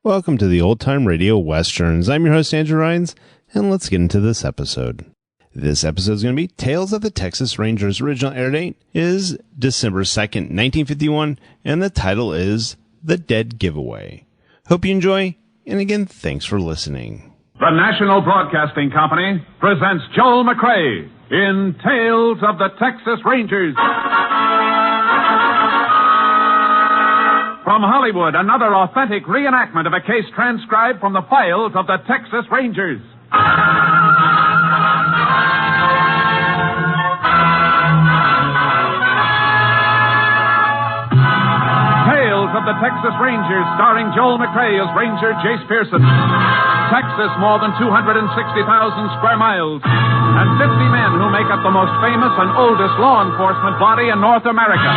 Welcome to the Old Time Radio Westerns. I'm your host, Andrew Rhynes, and let's get into this episode. This episode is going to be Tales of the Texas Rangers. Original air date is December 2nd, 1951, and the title is The Dead Giveaway. Hope you enjoy, and again, thanks for listening. The National Broadcasting Company presents Joel McCrea in Tales of the Texas Rangers. From Hollywood, another authentic reenactment of a case transcribed from the files of the Texas Rangers. Tales of the Texas Rangers, starring Joel McCrea as Ranger Jace Pearson. Texas, more than 260,000 square miles, and 50 men who make up the most famous and oldest law enforcement body in North America.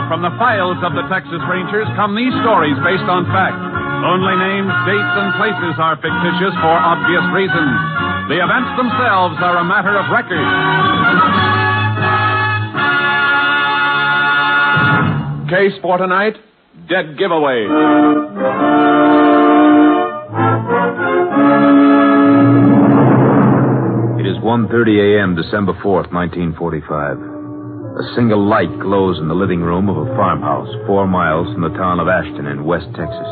From the files of the Texas Rangers come these stories based on fact. Only names, dates, and places are fictitious for obvious reasons. The events themselves are a matter of record. Case for tonight, Dead Giveaway. It is 1:30 a.m., December 4th, 1945. A single light glows in the living room of a farmhouse 4 miles from the town of Ashton in West Texas.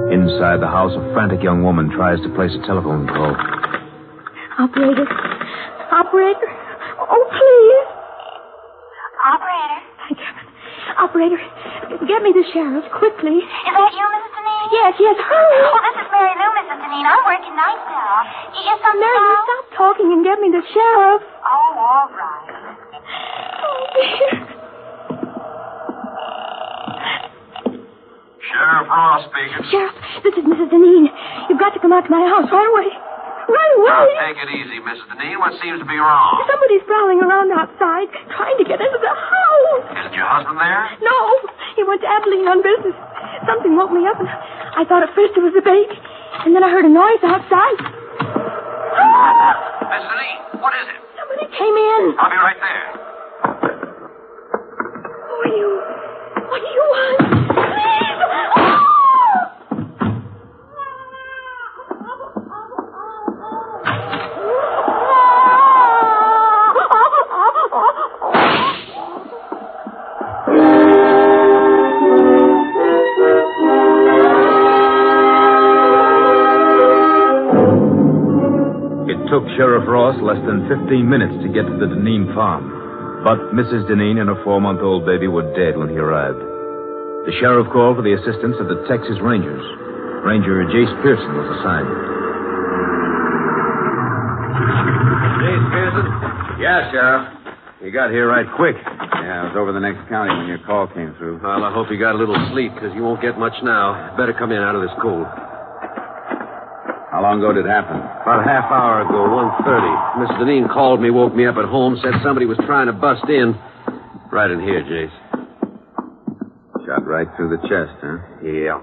Inside the house, a frantic young woman tries to place a telephone call. Operator. Oh, please. Operator. Thank heaven. Operator, get me the sheriff, quickly. Is that you, Mrs. Deneen? Yes, hurry. Oh, this is Mary Lou, Mrs. Deneen. I'm working nights now. Is something Mary, wrong? stop talking and get me the sheriff. Oh, all right. Oh, dear. Sheriff Ross speaking. Sheriff, this is Mrs. Deneen. You've got to come out to my house right away. Right away. Now, take it easy, Mrs. Deneen. What seems to be wrong? Somebody's prowling around outside, trying to get into the house. Isn't your husband there? No, he went to Abilene on business. Something woke me up, and I thought at first it was the baby. And then I heard a noise outside. Mrs. Deneen, what is it? Somebody came in. I'll be right there. Who are you? What do you want? Please! It took Sheriff Ross less than 15 minutes to get to the Deneen farm. But Mrs. Deneen and her 4-month-old baby were dead when he arrived. The sheriff called for the assistance of the Texas Rangers. Ranger Jace Pearson was assigned. Jace Pearson? Yeah, Sheriff. You got here right quick. Yeah, I was over the next county when your call came through. Well, I hope you got a little sleep, because you won't get much now. Better come in out of this cold. How long ago did it happen? About a half hour ago, 1:30. Mrs. Deneen called me, woke me up at home, said somebody was trying to bust in. Right in here, Jace. Shot right through the chest, huh? Yeah.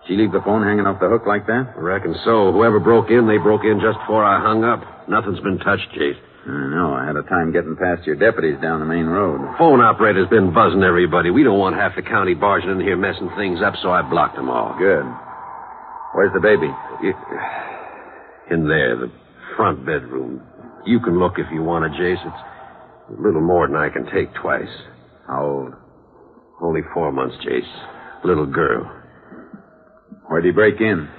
She leave the phone hanging off the hook like that? I reckon so. Whoever broke in, they broke in just before I hung up. Nothing's been touched, Jace. I know. I had a time getting past your deputies down the main road. Phone operator's been buzzing everybody. We don't want half the county barging in here messing things up, so I blocked them all. Good. Where's the baby? In there, the front bedroom. You can look if you want to, Jace. It's a little more than I can take twice. How old? Only 4 months, Jace. Little girl. Where'd he break in?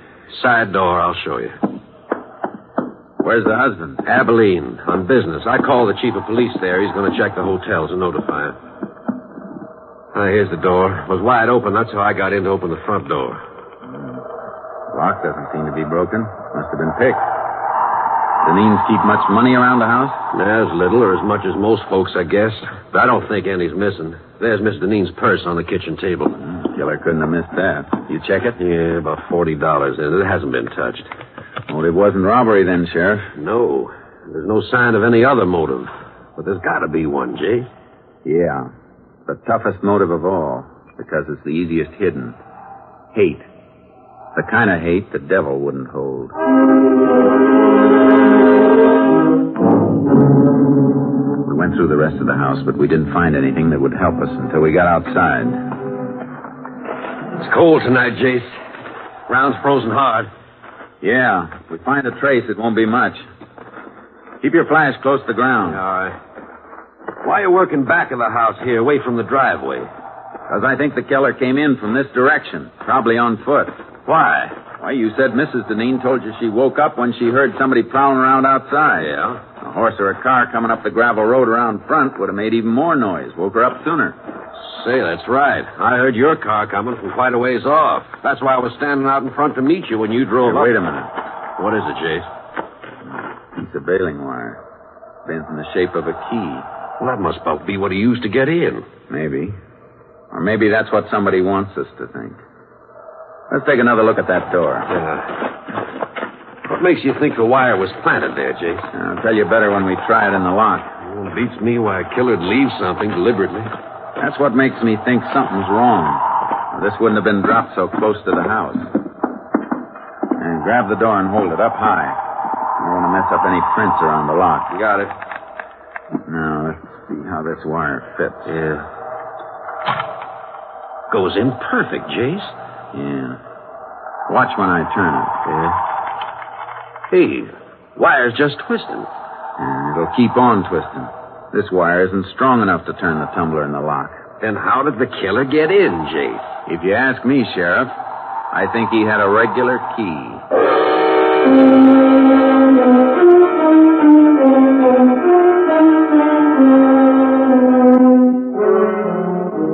Side door, I'll show you. Where's the husband? Abilene, on business. I called the chief of police there. He's going to check the hotels and notify him. Here's the door. It was wide open. That's how I got in to open the front door. Lock doesn't seem to be broken. Must have been picked. Deneens keep much money around the house? As little or as much as most folks, I guess. But I don't think any's missing. There's Miss Deneen's purse on the kitchen table. Killer couldn't have missed that. You check it? Yeah, about $40 in it. It hasn't been touched. Motive wasn't robbery then, Sheriff. No. There's no sign of any other motive. But there's got to be one, Jay. Yeah. The toughest motive of all, because it's the easiest hidden. Hate. The kind of hate the devil wouldn't hold. We went through the rest of the house, but we didn't find anything that would help us until we got outside. It's cold tonight, Jace. Ground's frozen hard. Yeah, if we find a trace, it won't be much. Keep your flash close to the ground. All right. Why are you working back of the house here, away from the driveway? Because I think the killer came in from this direction, probably on foot. Why? Why, you said Mrs. Deneen told you she woke up when she heard somebody prowling around outside. Yeah? A horse or a car coming up the gravel road around front would have made even more noise. Woke her up sooner. Say, that's right. I heard your car coming from quite a ways off. That's why I was standing out in front to meet you when you drove up. Wait a minute. What is it, Jace? Piece of baling wire. Bent in the shape of a key. Well, that must about be what he used to get in. Maybe. Or maybe that's what somebody wants us to think. Let's take another look at that door. What makes you think the wire was planted there, Jace? I'll tell you better when we try it in the lock. Well, it beats me why a killer'd leave something deliberately. That's what makes me think something's wrong. This wouldn't have been dropped so close to the house. And grab the door and hold it up high. I don't want to mess up any prints around the lock. You got it. Now, let's see how this wire fits. Yeah. Goes in perfect, Jace. Yeah. Watch when I turn it. Yeah. Hey, wire's just twisting. And it'll keep on twisting. This wire isn't strong enough to turn the tumbler in the lock. Then how did the killer get in, Jace? If you ask me, Sheriff, I think he had a regular key.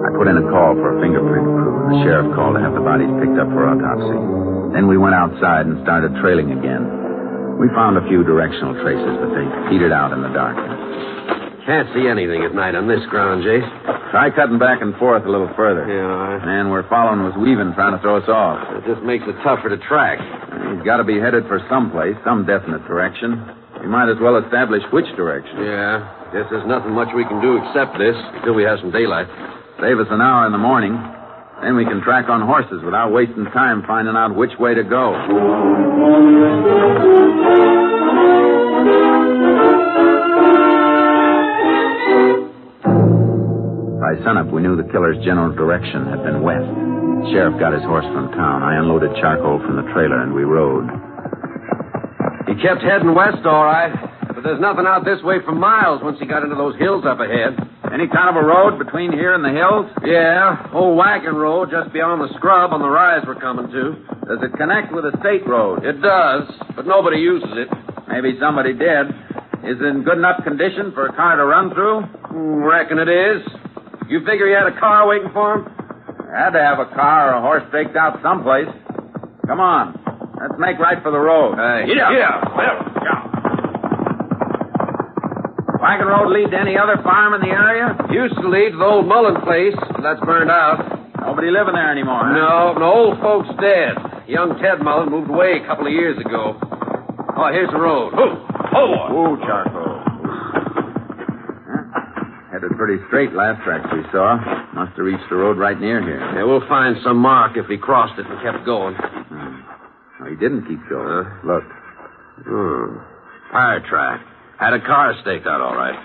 I put in a call for a fingerprint crew. The sheriff called to have the bodies picked up for autopsy. Then we went outside and started trailing again. We found a few directional traces, but they petered out in the darkness. Can't see anything at night on this ground, Jace. Try cutting back and forth a little further. Yeah, all right. Man we're following was weaving, trying to throw us off. It just makes it tougher to track. He's got to be headed for someplace, some definite direction. We might as well establish which direction. Yeah. Guess there's nothing much we can do except this until we have some daylight. Save us an hour in the morning. Then we can track on horses without wasting time finding out which way to go. By sunup, we knew the killer's general direction had been west. The sheriff got his horse from town. I unloaded charcoal from the trailer, and we rode. He kept heading west, all right. But there's nothing out this way for miles once he got into those hills up ahead. Any kind of a road between here and the hills? Yeah, old wagon road just beyond the scrub on the rise we're coming to. Does it connect with a state road? It does, but nobody uses it. Maybe somebody did. Is it in good enough condition for a car to run through? Reckon it is. You figure he had a car waiting for him? Had to have a car or a horse staked out someplace. Come on. Let's make right for the road. Yeah. Wagon road lead to any other farm in the area? Used to lead to the old Mullen place, but that's burned out. Nobody living there anymore, huh? No, old folks dead. Young Ted Mullen moved away a couple of years ago. Oh, here's the road. Boy. Ooh, charcoal. Headed pretty straight last tracks we saw. Must have reached the road right near here. Yeah, we'll find some mark if he crossed it and kept going. No, he didn't keep going. Look. Fire track. Had a car staked out all right.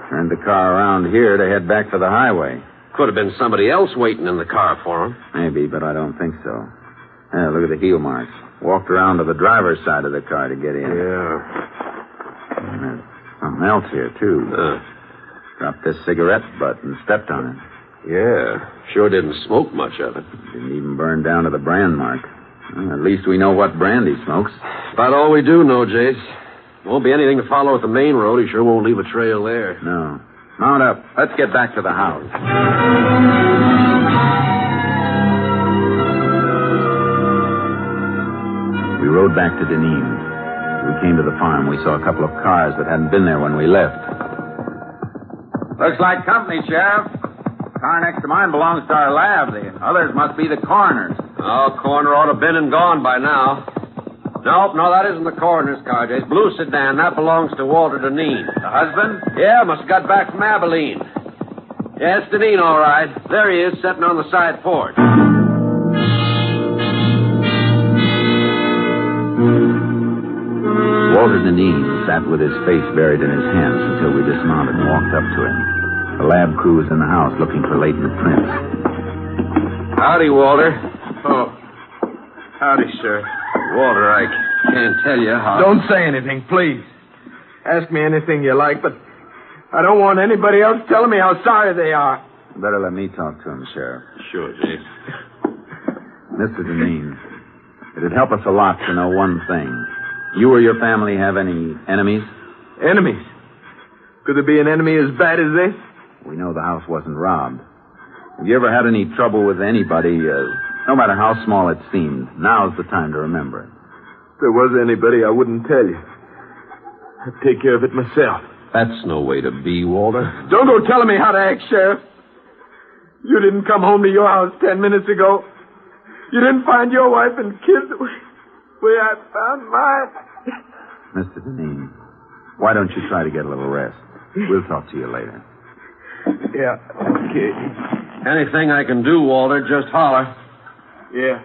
Turned the car around here to head back to the highway. Could have been somebody else waiting in the car for him. Maybe, but I don't think so. Yeah, look at the heel marks. Walked around to the driver's side of the car to get in. Yeah. And there's something else here, too. Dropped this cigarette butt and stepped on it. Yeah. Sure didn't smoke much of it. Didn't even burn down to the brand mark. Well, at least we know what brand he smokes. About all we do know, Jace. Won't be anything to follow at the main road. He sure won't leave a trail there. No. Mount up. Let's get back to the house. We rode back to Deneen's. As we came to the farm, we saw a couple of cars that hadn't been there when we left. Looks like company, Sheriff. The car next to mine belongs to our lab. The others must be the coroner's. Oh, coroner ought to have been and gone by now. Nope, no, that isn't the coroner's car, Jace. Blue sedan, that belongs to Walter Deneen. The husband? Yeah, must have got back from Abilene. Yeah, it's Deneen, all right. There he is, sitting on the side porch. sat with his face buried in his hands until we dismounted and walked up to him. The lab crew was in the house looking for Leighton Prince. Howdy, Walter. Oh, howdy, sir. Walter, I can't tell you how... Don't say anything, please. Ask me anything you like, but I don't want anybody else telling me how sorry they are. Better let me talk to him, Sheriff. Sure, Jay. Mr. Deneen, it'd help us a lot to know one thing. You or your family have any enemies? Enemies? Could there be an enemy as bad as this? We know the house wasn't robbed. Have you ever had any trouble with anybody, no matter how small it seemed? Now's the time to remember it. If there was anybody, I wouldn't tell you. I'd take care of it myself. That's no way to be, Walter. Don't go telling me how to act, Sheriff. You didn't come home to your house 10 minutes ago. You didn't find your wife and kids the way I found mine. Mr. Deneen, why don't you try to get a little rest? We'll talk to you later. Yeah, okay. Anything I can do, Walter, just holler. Yeah.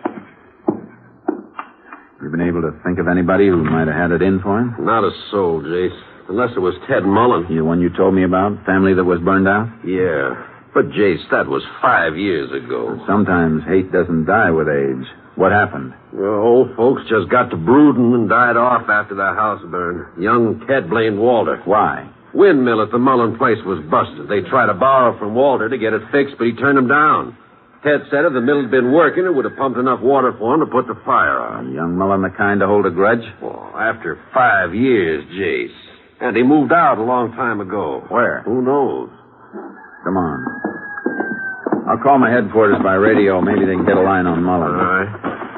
You been able to think of anybody who might have had it in for him? Not a soul, Jace. Unless it was Ted Mullen. The one you told me about? Family that was burned out? Yeah. But, Jace, that was 5 years ago. Sometimes hate doesn't die with age. What happened? Well, old folks just got to brooding and died off after the house burned. Young Ted blamed Walter. Why? Windmill at the Mullen place was busted. They tried to borrow from Walter to get it fixed, but he turned them down. Ted said if the mill had been working, it would have pumped enough water for him to put the fire on. Young Mullen the kind to hold a grudge? Well, after 5 years, Jace. And he moved out a long time ago. Where? Who knows? Come on. I'll call my headquarters by radio. Maybe they can get a line on Mullen. All right.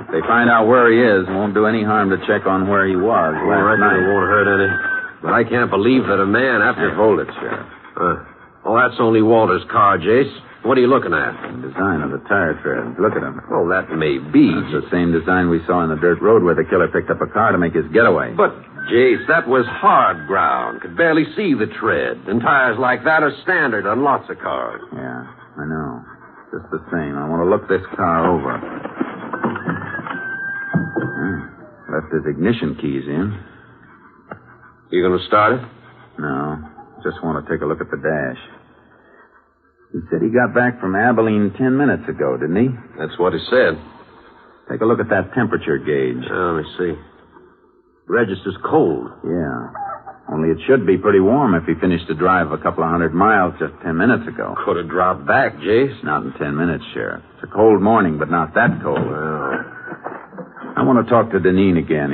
If they find out where he is, it won't do any harm to check on where he was last night. It won't hurt any. But I can't believe that a man after... Hey, hold it, Sheriff. Well, that's only Walter's car, Jace. What are you looking at? The design of the tire treads. Look at them. Well, that may be. It's the same design we saw in the dirt road where the killer picked up a car to make his getaway. But, Jace, that was hard ground. Could barely see the tread. And tires like that are standard on lots of cars. Yeah, I know. Just the same. I want to look this car over. Left his ignition keys in. You going to start it? No. Just want to take a look at the dash. He said he got back from Abilene 10 minutes ago, didn't he? That's what he said. Take a look at that temperature gauge. Let me see. Register's cold. Yeah. Only it should be pretty warm if he finished the drive a couple of 100 miles just 10 minutes ago. Could have dropped back, Jace. Not in 10 minutes, Sheriff. It's a cold morning, but not that cold. Well, I want to talk to Deneen again.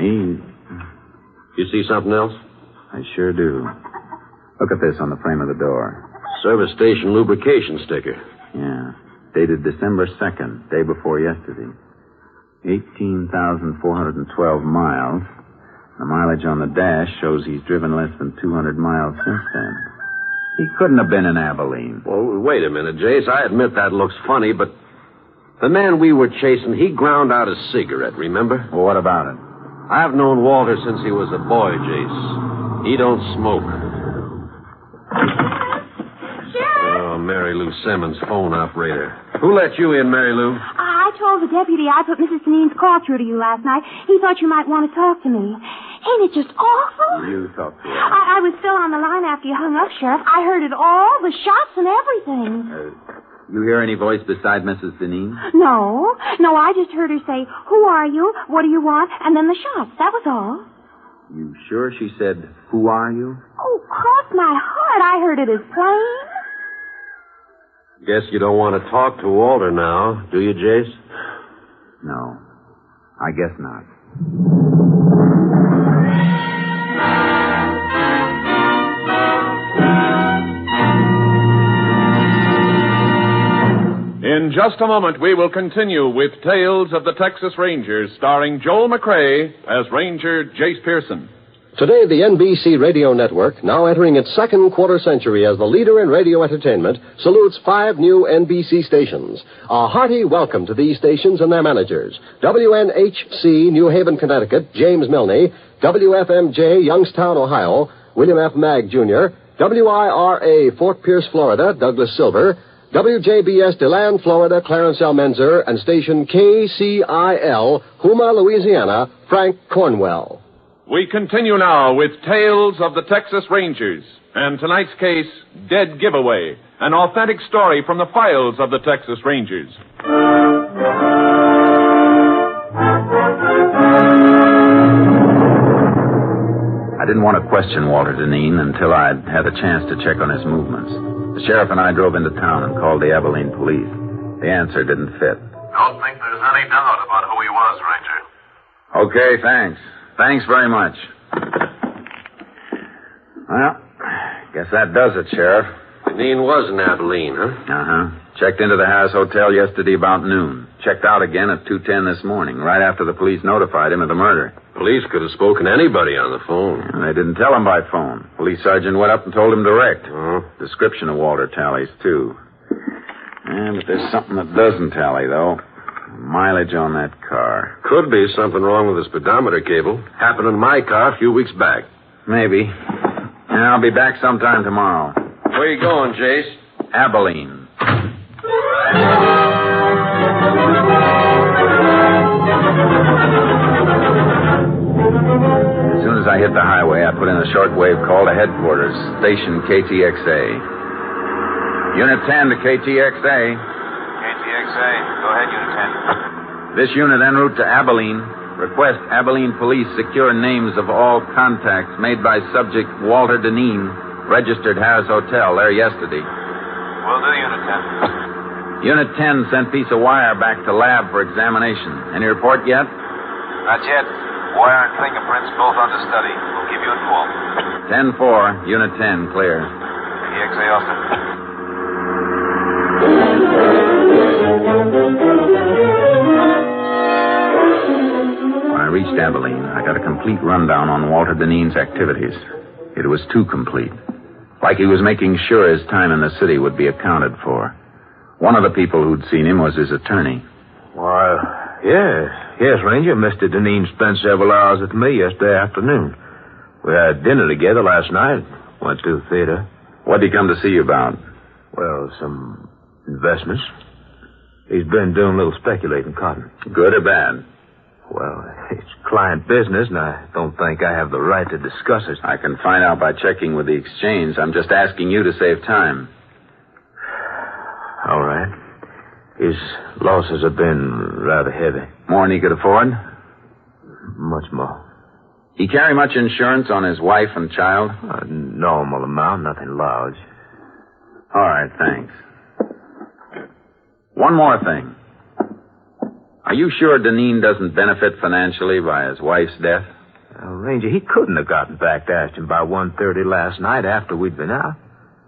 You see something else? I sure do. Look at this on the frame of the door. Service station lubrication sticker. Yeah. Dated December 2nd, day before yesterday. 18,412 miles. The mileage on the dash shows he's driven less than 200 miles since then. He couldn't have been in Abilene. Well, wait a minute, Jace. I admit that looks funny, but the man we were chasing, he ground out a cigarette, remember? Well, what about it? I've known Walter since he was a boy, Jace. He don't smoke. Oh, Mary Lou Simmons, phone operator. Who let you in, Mary Lou? I told the deputy I put Mrs. Deneen's call through to you last night. He thought you might want to talk to me. Ain't it just awful? You talk to her. I was still on the line after you hung up, Sheriff. I heard it all, the shots and everything. You hear any voice beside Mrs. Deneen? No, I just heard her say, "Who are you? What do you want?" And then the shots. That was all. You sure she said, "Who are you"? Oh, cross my heart. I heard it as plain. Guess you don't want to talk to Walter now, do you, Jace? No, I guess not. In just a moment, we will continue with Tales of the Texas Rangers, starring Joel McCrea as Ranger Jace Pearson. Today, the NBC Radio Network, now entering its second quarter century as the leader in radio entertainment, salutes 5 new NBC stations. A hearty welcome to these stations and their managers. WNHC, New Haven, Connecticut, James Milne. WFMJ, Youngstown, Ohio, William F. Magg, Jr. WIRA, Fort Pierce, Florida, Douglas Silver. WJBS, DeLand, Florida, Clarence L. Menzer, and station KCIL, Houma, Louisiana, Frank Cornwell. We continue now with Tales of the Texas Rangers, and tonight's case, Dead Giveaway, an authentic story from the files of the Texas Rangers. I didn't want to question Walter Deneen until I'd had a chance to check on his movements. The sheriff and I drove into town and called the Abilene police. The answer didn't fit. Don't think there's any doubt about who he was, Ranger. Okay, thanks. Thanks very much. Well, guess that does it, Sheriff. Deneen was in Abilene, huh? Uh-huh. Checked into the Harris Hotel yesterday about noon. Checked out again at 2:10 this morning, right after the police notified him of the murder. Police could have spoken to anybody on the phone. And they didn't tell him by phone. Police sergeant went up and told him direct. Uh-huh. Description of Walter tallies, too. Yeah, but there's something that doesn't tally, though. Mileage on that car. Could be something wrong with the speedometer cable. Happened in my car a few weeks back. Maybe. And I'll be back sometime tomorrow. Where you going, Jace? Abilene. As soon as I hit the highway, I put in a shortwave call to headquarters, station KTXA. Unit 10 to KTXA. KTXA. Go ahead, Unit 10. This unit en route to Abilene. Request Abilene police secure names of all contacts made by subject Walter Deneen, registered Harris Hotel there yesterday. Will do, Unit 10. Unit 10 sent piece of wire back to lab for examination. Any report yet? Not yet. Wire and fingerprints both under study. We'll keep you informed. 10-4, Unit 10, clear. KTXA, Austin. When I reached Abilene, I got a complete rundown on Walter Deneen's activities. It was too complete. Like he was making sure his time in the city would be accounted for. One of the people who'd seen him was his attorney. Why, yes, Ranger. Mr. Deneen spent several hours with me yesterday afternoon. We had dinner together last night. Went to the theater. What'd he come to see you about? Well, some investments. He's been doing a little speculating cotton. Good or bad? Well, it's client business, and I don't think I have the right to discuss it. I can find out by checking with the exchange. I'm just asking you to save time. All right. His losses have been rather heavy. More than he could afford? Much more. He carry much insurance on his wife and child? A normal amount, nothing large. All right, thanks. One more thing. Are you sure Deneen doesn't benefit financially by his wife's death? Well, Ranger, he couldn't have gotten back to Ashton by 1:30 last night after we'd been out.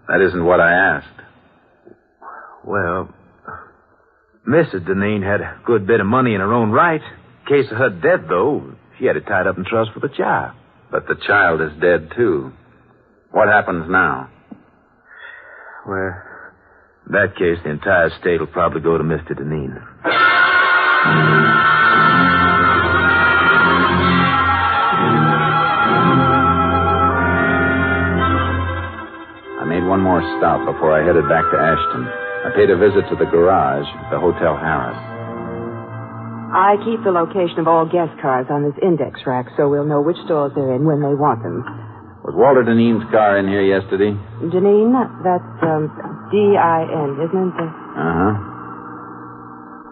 That isn't what I asked. Well, Mrs. Deneen had a good bit of money in her own right. In case of her death, though, she had it tied up in trust for the child. But the child is dead, too. What happens now? Well, in that case, the entire estate will probably go to Mr. Deneen. I made one more stop before I headed back to Ashton. I paid a visit to the garage, the Hotel Harris. I keep the location of all guest cars on this index rack so we'll know which stores they're in when they want them. Was Walter Deneen's car in here yesterday? Deneen? That's D-I-N, isn't it? Uh-huh.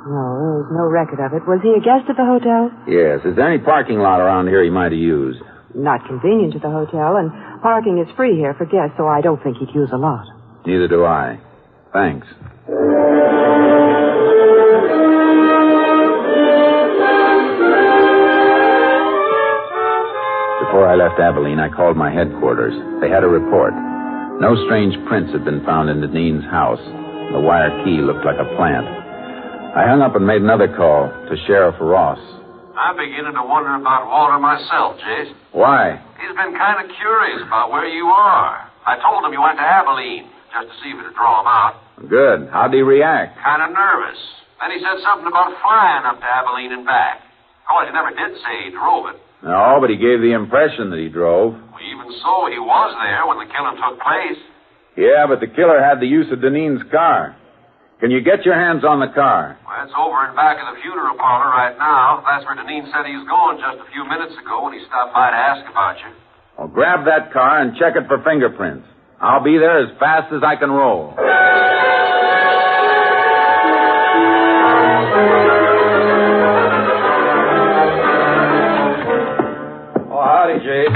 No, there's no record of it. Was he a guest at the hotel? Yes. Is there any parking lot around here he might have used? Not convenient to the hotel, and parking is free here for guests, so I don't think he'd use a lot. Neither do I. Thanks. Before I left Abilene, I called my headquarters. They had a report. No strange prints had been found in Deneen's house. The wire key looked like a plant. I hung up and made another call to Sheriff Ross. I'm beginning to wonder about Walter myself, Jace. Why? He's been kind of curious about where you are. I told him you went to Abilene, just to see if it'd draw him out. Good. How'd he react? Kind of nervous. Then he said something about flying up to Abilene and back. Of course, he never did say he drove it. No, but he gave the impression that he drove. Well, even so, he was there when the killing took place. Yeah, but the killer had the use of Deneen's car. Can you get your hands on the car? Well, it's over in back of the funeral parlor right now. That's where Deneen said he was going just a few minutes ago when he stopped by to ask about you. Well, grab that car and check it for fingerprints. I'll be there as fast as I can roll. Oh, howdy, Jade.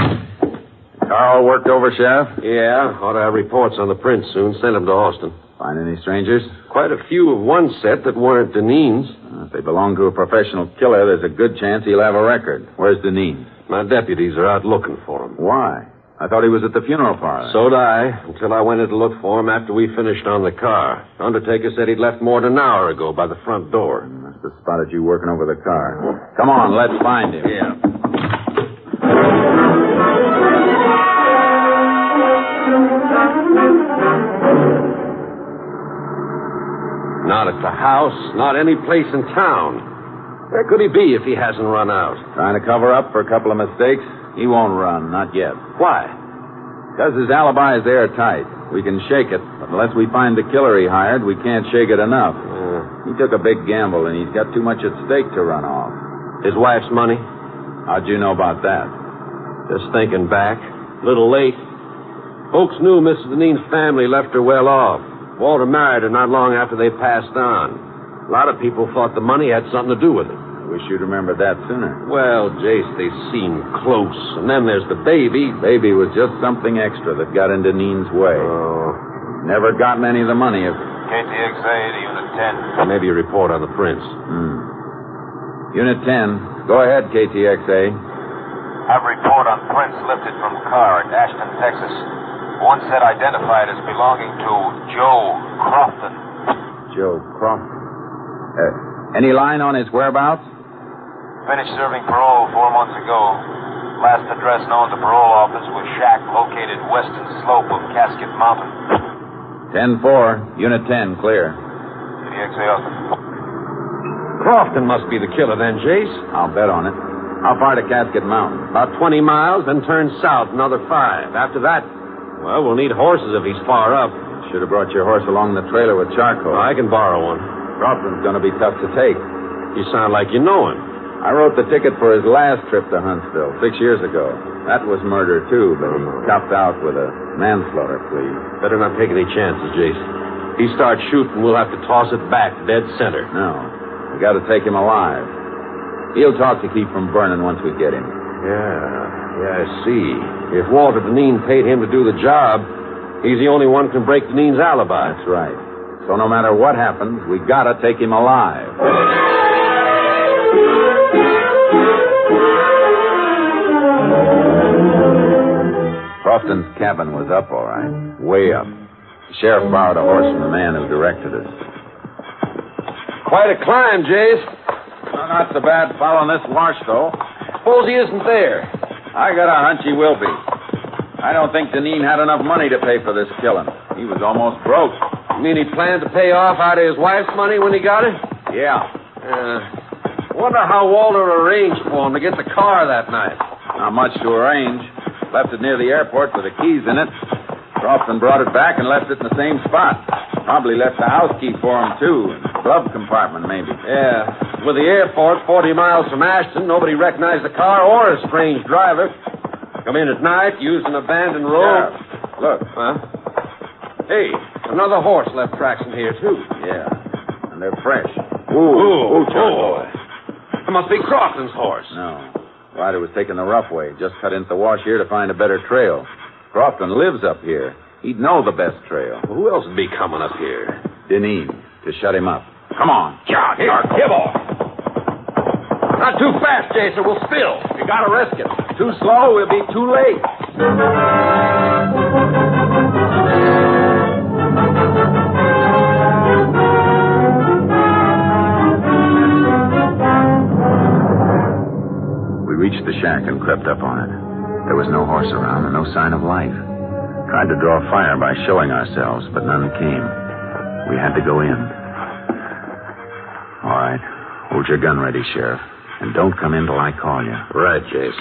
Car all worked over, Sheriff? Yeah, ought to have reports on the prints soon. Send them to Austin. Find any strangers? Quite a few of one set that weren't Deneen's. If they belong to a professional killer, there's a good chance he'll have a record. Where's Deneen? My deputies are out looking for him. Why? I thought he was at the funeral parlor. So'd I, until I went in to look for him after we finished on the car. The undertaker said he'd left more than an hour ago by the front door. Must have spotted you working over the car. Come on, let's find him. Yeah. Not at the house, not any place in town. Where could he be if he hasn't run out? Trying to cover up for a couple of mistakes? He won't run, not yet. Why? Because his alibi is airtight. We can shake it, but unless we find the killer he hired, we can't shake it enough. He took a big gamble, and he's got too much at stake to run off. His wife's money? How'd you know about that? Just thinking back. A little late. Folks knew Mrs. Deneen's family left her well off. Walter married her not long after they passed on. A lot of people thought the money had something to do with it. I wish you'd remembered that sooner. Well, Jace, they seemed close. And then there's the baby. Baby was just something extra that got in Deneen's way. Oh. Never gotten any of the money if... KTXA to Unit 10. Maybe a report on the prints. Unit 10. Go ahead, KTXA. Have a report on prints lifted from car at Ashton, Texas. One set identified as belonging to Joe Crofton. Joe Crofton. Any line on his whereabouts? Finished serving parole 4 months ago. Last address known to parole office was shack located western slope of Casket Mountain. 10-4. Unit 10, clear. KTXA Austin. Crofton must be the killer then, Jace. I'll bet on it. How far to Casket Mountain? About 20 miles, then turn south another 5. After that, well, we'll need horses if he's far up. Should have brought your horse along the trailer with charcoal. I can borrow one. Crofton's going to be tough to take. You sound like you know him. I wrote the ticket for his last trip to Huntsville 6 years ago. That was murder, too, but he copped out with a manslaughter plea. Better not take any chances, Jace. If he starts shooting, we'll have to toss it back dead center. No. We got to take him alive. He'll talk to keep from burning once we get him. Yeah, I see. If Walter Deneen paid him to do the job, he's the only one who can break Deneen's alibi. That's right. So no matter what happens, we got to take him alive. Crofton's cabin was up, all right. Way up. The sheriff borrowed a horse from the man who directed us. Quite a climb, Jace. Well, not so bad following this wash, though. Suppose he isn't there. I got a hunch he will be. I don't think Deneen had enough money to pay for this killing. He was almost broke. You mean he planned to pay off out of his wife's money when he got it? Yeah. Wonder how Walter arranged for him to get the car that night. Not much to arrange. Left it near the airport with the keys in it. Crofton brought it back and left it in the same spot. Probably left the house key for him, too. In the glove compartment, maybe. Yeah. With the airport 40 miles from Ashton, nobody recognized the car or a strange driver. Come in at night, used an abandoned road. Yeah. Look. Huh? Hey, another horse left tracks in here, too. Yeah. And they're fresh. Ooh, boy. It must be Crofton's horse. No. Ryder was taking the rough way. Just cut into the wash here to find a better trail. Crofton lives up here. He'd know the best trail. Well, who else would be coming up here? Deneen, to shut him up. Come on. Here, boy. Not too fast, Jason. We'll spill. You gotta risk it. Too slow, we'll be too late. We reached the shack and crept up on it. There was no horse around and no sign of life. Tried to draw fire by showing ourselves, but none came. We had to go in. All right. Hold your gun ready, Sheriff. And don't come in till I call you. Right, Jace.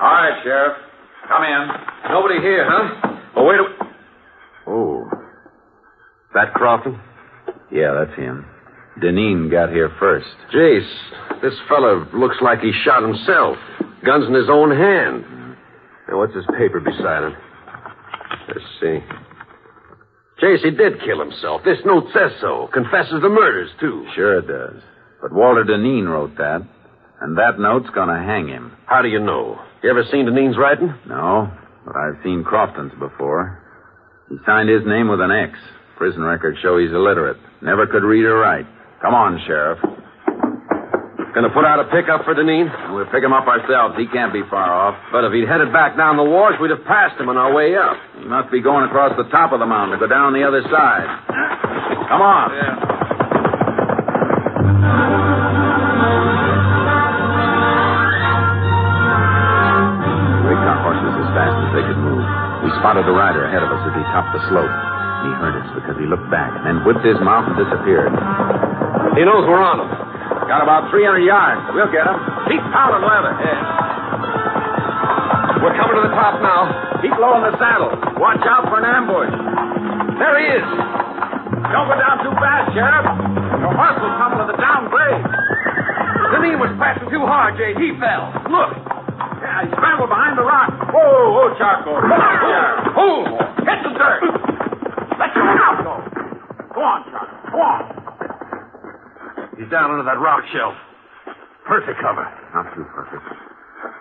All right, Sheriff. Come in. Nobody here, huh? Oh, wait a... Oh. That Crofton? Yeah, that's him. Deneen got here first. Jace, this fella looks like he shot himself. Gun's in his own hand. Now, what's his paper beside him? Let's see. Jace, he did kill himself. This note says so. Confesses the murders, too. Sure it does. But Walter Deneen wrote that, and that note's gonna hang him. How do you know? You ever seen Deneen's writing? No, but I've seen Crofton's before. He signed his name with an X. Prison records show he's illiterate. Never could read or write. Come on, Sheriff. Gonna put out a pickup for Deneen? We'll pick him up ourselves. He can't be far off. But if he'd headed back down the wharf, we'd have passed him on our way up. He must be going across the top of the mountain to go down the other side. Come on. Yeah. We got horses as fast as they could move. We spotted the rider ahead of us as he topped the slope. He heard us because he looked back and then whipped his mouth and disappeared. He knows we're on him. Got about 300 yards. We'll get him. Keep pounding leather. Yeah. We're coming to the top now. Keep low in the saddle. Watch out for an ambush. There he is. Don't go down too fast, Sheriff. Your horse will tumble to the downgrade. Deneen was passing too hard, Jay. He fell. Look. Yeah, he scrambled behind the rock. Whoa, Charcoal. Come on, Sheriff. Hold. Hit the dirt. Let your mouth go. Go on, Charcoal. Go on. He's down under that rock shelf. Perfect cover. Not too perfect.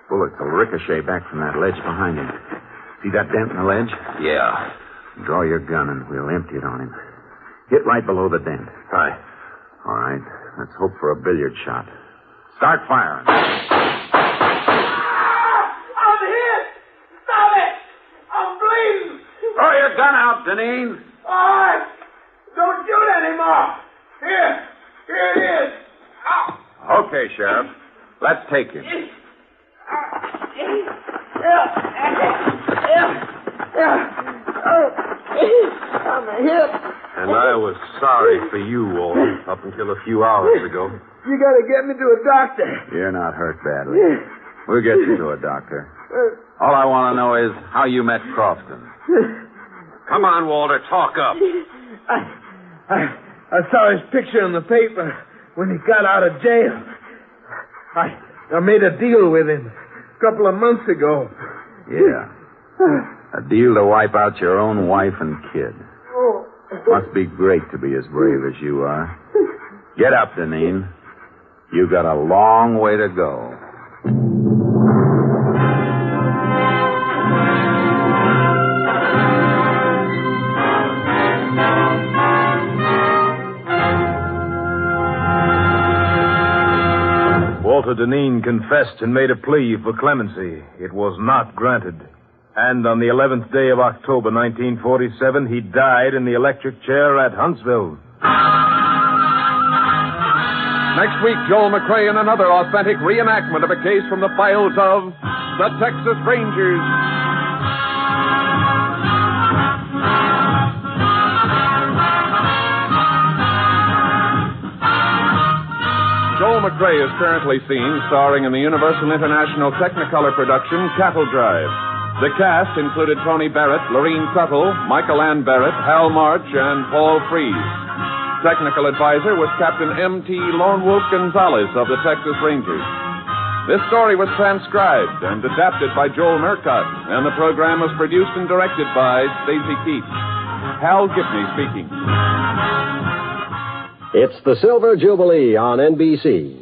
Bullets will ricochet back from that ledge behind him. See that dent in the ledge? Yeah. Draw your gun and we'll empty it on him. Hit right below the dent. Right. All right. Let's hope for a billiard shot. Start firing. I'm hit! Stop it! I'm bleeding! Throw your gun out, Deneen. All right. Don't shoot anymore. Here it is. Ow. Okay, Sheriff. Let's take him. I'm hit. And I was sorry for you, Walter, up until a few hours ago. You gotta get me to a doctor. You're not hurt badly. We'll get you to a doctor. All I want to know is how you met Crofton. Come on, Walter, talk up. I saw his picture in the paper when he got out of jail. I made a deal with him a couple of months ago. Yeah. A deal to wipe out your own wife and kid. Must be great to be as brave as you are. Get up, Deneen. You got a long way to go. Walter Deneen confessed and made a plea for clemency. It was not granted. And on the 11th day of October, 1947, he died in the electric chair at Huntsville. Next week, Joel McCrea in another authentic reenactment of a case from the files of the Texas Rangers. Joel McCrea is currently seen starring in the Universal International Technicolor production Cattle Drive. The cast included Tony Barrett, Lorene Tuttle, Michael Ann Barrett, Hal March, and Paul Frees. Technical advisor was Captain M.T. Lone Wolf Gonzalez of the Texas Rangers. This story was transcribed and adapted by Joel Murcott, and the program was produced and directed by Stacy Keach. Hal Gibney speaking. It's the Silver Jubilee on NBC.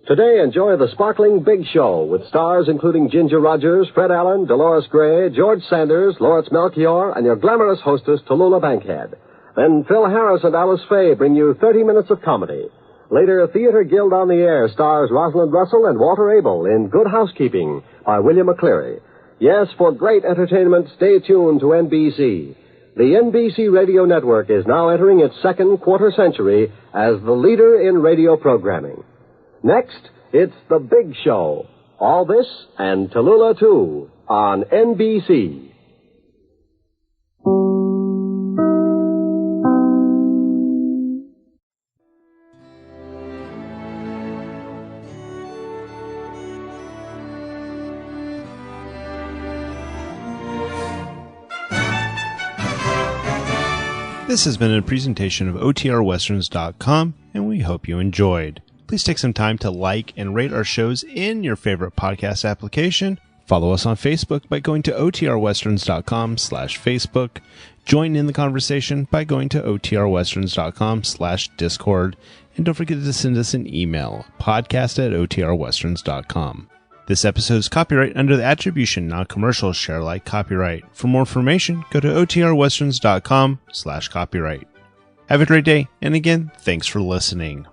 Today, enjoy the sparkling Big Show with stars including Ginger Rogers, Fred Allen, Dolores Gray, George Sanders, Lawrence Melchior, and your glamorous hostess, Tallulah Bankhead. Then Phil Harris and Alice Faye bring you 30 minutes of comedy. Later, Theater Guild on the Air stars Rosalind Russell and Walter Abel in Good Housekeeping by William McCleary. Yes, for great entertainment, stay tuned to NBC. The NBC Radio Network is now entering its second quarter century as the leader in radio programming. Next, it's The Big Show. All this and Tallulah, too, on NBC. This has been a presentation of OTRWesterns.com, and we hope you enjoyed. Please take some time to like and rate our shows in your favorite podcast application. Follow us on Facebook by going to OTRWesterns.com/Facebook. Join in the conversation by going to OTRWesterns.com/Discord. And don't forget to send us an email, podcast@OTRWesterns.com. This episode is copyright under the Attribution Non-Commercial Share Alike copyright. For more information, go to OTRWesterns.com/copyright. Have a great day, and again, thanks for listening.